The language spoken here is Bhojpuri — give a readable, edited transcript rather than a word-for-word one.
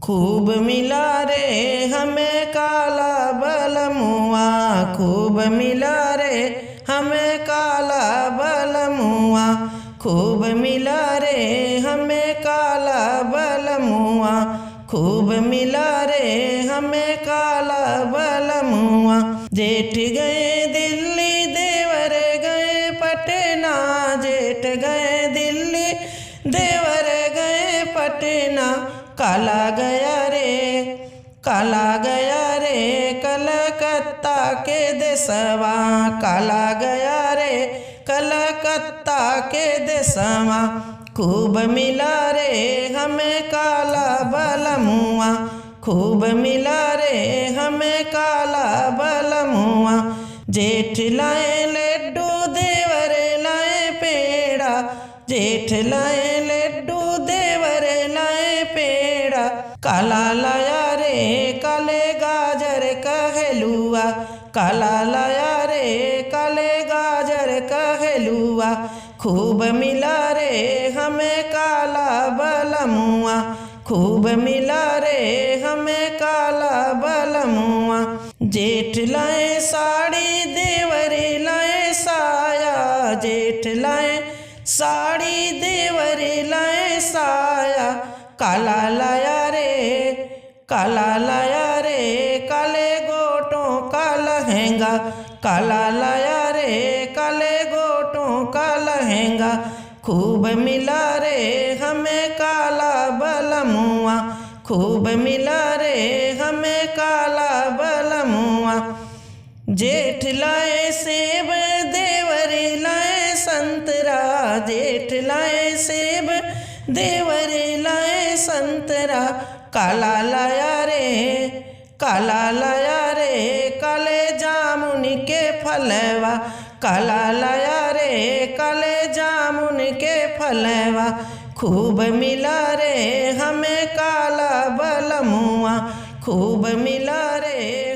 खूब मिला रे हमें काला बलमुआ, खूब मिला रे हमें काला बलमुआ, खूब मिला रे हमें काला बलमुआ, खूब मिला रे हमें काला बलमुआ। जेठ गए दिल्ली देवर गए पटना, जेठ गए दिल्ली देवर गए पटना, काला गया रे काला गया रे कलकत्ता के देसवा, काला गया रे कलकत्ता के देसवा। खूब मिला रे हमें काला बलमुआ, खूब मिला रे हमें काला बलमुआ। जेठ लाए लड्डू देवर लाए पेड़ा, जेठ लाए लड्डू देवर लाए पेड़ा, काला लाया रे काले गाजर का हलुआ, काला लाया रे काले गाजर का हलुआ। खूब मिला रे हमें काला बलमुआ, खूब मिला रे हमें काला बलमुआ। जेठ लाए साड़ी देवर लाए साया, जेठ लाए साड़ी देवर लाए साया, काला लाया रे काला लाया रे काले गोटों का लहंगा, काला लाया रे काले गोटों का लहंगा। खूब मिला रे हमें काला बलमुआ, खूब मिला रे हमें काला बलमुआ। जेठ लाए सेब देवर लाए संतरा, जेठ लाए सेब देवर लाए संतरा, काला लाया रे काला लाया रे काले जामुन के फलवा, काला लाया रे काले जामुन के फलवा। खूब मिला रे हमें काला बलमुआ, खूब मिला रे